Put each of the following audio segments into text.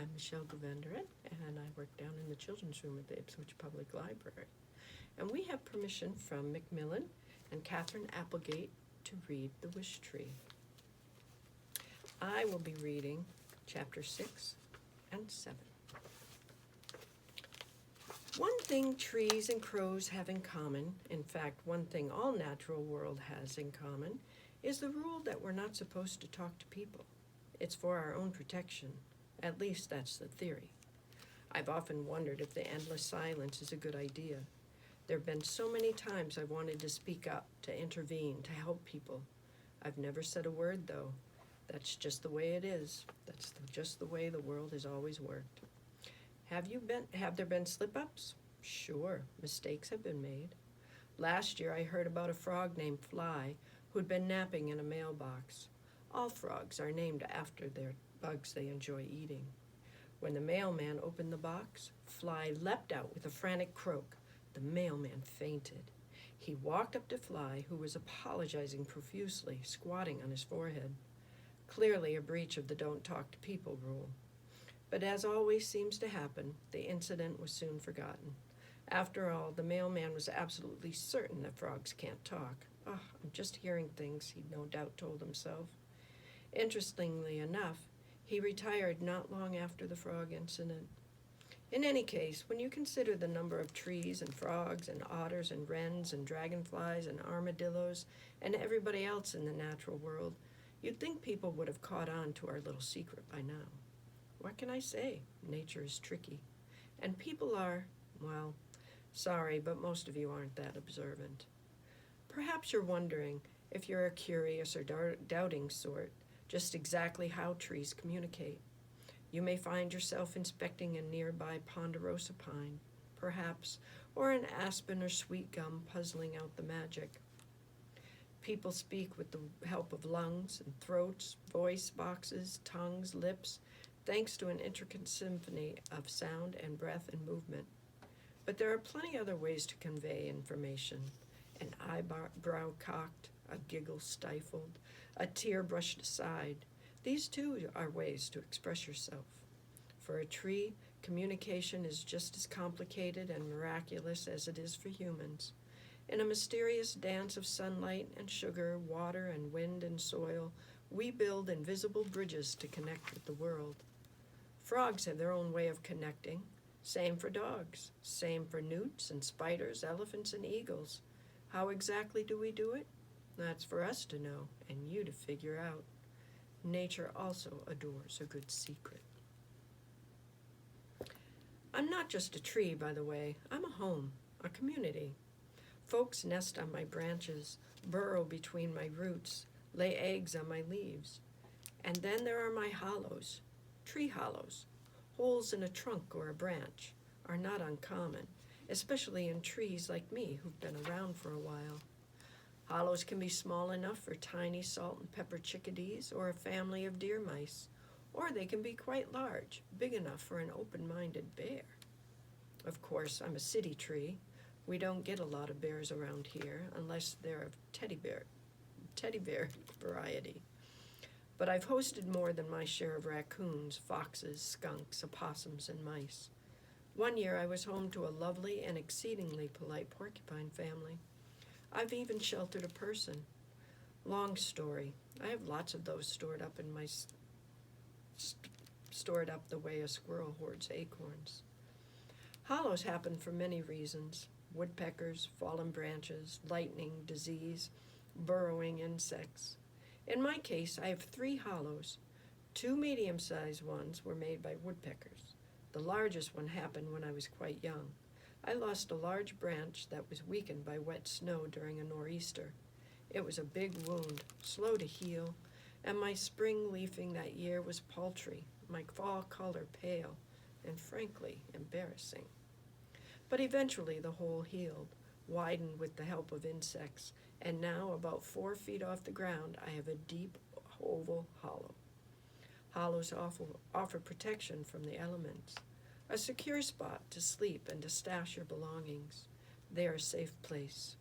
I'm Michelle Govenderit, and I work down in the children's room at the Ipswich Public Library. And we have permission from Macmillan and Katherine Applegate to read The Wishtree. I will be reading chapter 6 and 7. One thing trees and crows have in common, in fact, one thing all natural world has in common, is the rule that we're not supposed to talk to people. It's for our own protection. At least that's the theory. I've often wondered if the endless silence is a good idea. There have been so many times I've wanted to speak up, to intervene, to help people. I've never said a word, though. That's just the way it is. Just the way the world has always worked. Have there been slip-ups? Sure, mistakes have been made. Last year I heard about a frog named Fly who'd been napping in a mailbox. All frogs are named after their bugs they enjoy eating. When the mailman opened the box, Fly leapt out with a frantic croak. The mailman fainted. He walked up to Fly, who was apologizing profusely, squatting on his forehead. Clearly a breach of the don't talk to people rule. But as always seems to happen, the incident was soon forgotten. After all, the mailman was absolutely certain that frogs can't talk. I'm just hearing things, he'd no doubt told himself. Interestingly enough, he retired not long after the frog incident. In any case, when you consider the number of trees and frogs and otters and wrens and dragonflies and armadillos and everybody else in the natural world, you'd think people would have caught on to our little secret by now. What can I say? Nature is tricky. And people are, well, sorry, but most of you aren't that observant. Perhaps you're wondering, if you're a curious or doubting sort, just exactly how trees communicate. You may find yourself inspecting a nearby ponderosa pine, perhaps, or an aspen or sweet gum puzzling out the magic. People speak with the help of lungs and throats, voice boxes, tongues, lips, thanks to an intricate symphony of sound and breath and movement. But there are plenty other ways to convey information. An eyebrow cocked, a giggle stifled, a tear brushed aside. These too are ways to express yourself. For a tree, communication is just as complicated and miraculous as it is for humans. In a mysterious dance of sunlight and sugar, water and wind and soil, we build invisible bridges to connect with the world. Frogs have their own way of connecting. Same for dogs. Same for newts and spiders, elephants and eagles. How exactly do we do it? That's for us to know and you to figure out. Nature also adores a good secret. I'm not just a tree, by the way. I'm a home, a community. Folks nest on my branches, burrow between my roots, lay eggs on my leaves. And then there are my hollows, tree hollows. Holes in a trunk or a branch are not uncommon, especially in trees like me who've been around for a while. Hollows can be small enough for tiny salt and pepper chickadees or a family of deer mice, or they can be quite large, big enough for an open-minded bear. Of course, I'm a city tree. We don't get a lot of bears around here unless they're of teddy bear variety. But I've hosted more than my share of raccoons, foxes, skunks, opossums, and mice. One year I was home to a lovely and exceedingly polite porcupine family. I've even sheltered a person. Long story. I have lots of those stored up the way a squirrel hoards acorns. Hollows happen for many reasons. Woodpeckers, fallen branches, lightning, disease, burrowing insects. In my case, I have 3 hollows. 2 medium-sized ones were made by woodpeckers. The largest one happened when I was quite young. I lost a large branch that was weakened by wet snow during a nor'easter. It was a big wound, slow to heal, and my spring leafing that year was paltry, my fall color pale, and frankly embarrassing. But eventually the hole healed, widened with the help of insects, and now about 4 feet off the ground I have a deep oval hollow. Hollows offer protection from the elements, a secure spot to sleep and to stash your belongings. They are a safe place.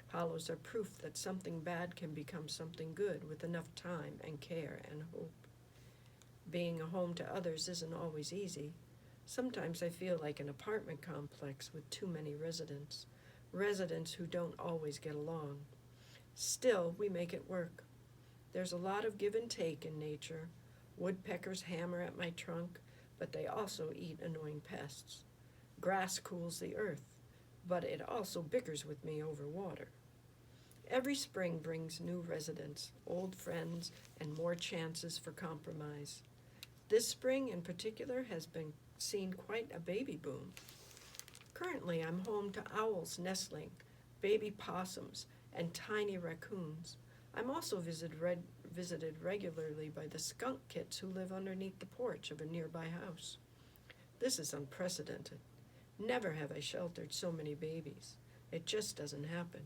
Hollows are proof that something bad can become something good with enough time and care and hope. Being a home to others isn't always easy. Sometimes I feel like an apartment complex with too many residents who don't always get along. Still, we make it work. There's a lot of give and take in nature. Woodpeckers hammer at my trunk, but they also eat annoying pests. Grass cools the earth, but it also bickers with me over water. Every spring brings new residents, old friends, and more chances for compromise. This spring in particular has been seen quite a baby boom. Currently, I'm home to owls nestling, baby possums, and tiny raccoons. I'm also visited regularly by the skunk kits who live underneath the porch of a nearby house. This is unprecedented. Never have I sheltered so many babies. It just doesn't happen.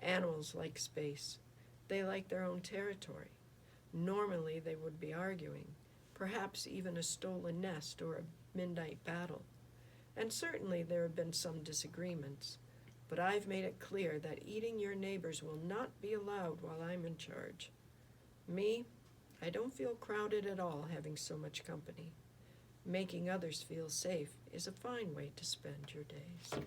Animals like space. They like their own territory. Normally they would be arguing, perhaps even a stolen nest or a midnight battle. And certainly there have been some disagreements. But I've made it clear that eating your neighbors will not be allowed while I'm in charge. Me, I don't feel crowded at all having so much company. Making others feel safe is a fine way to spend your days.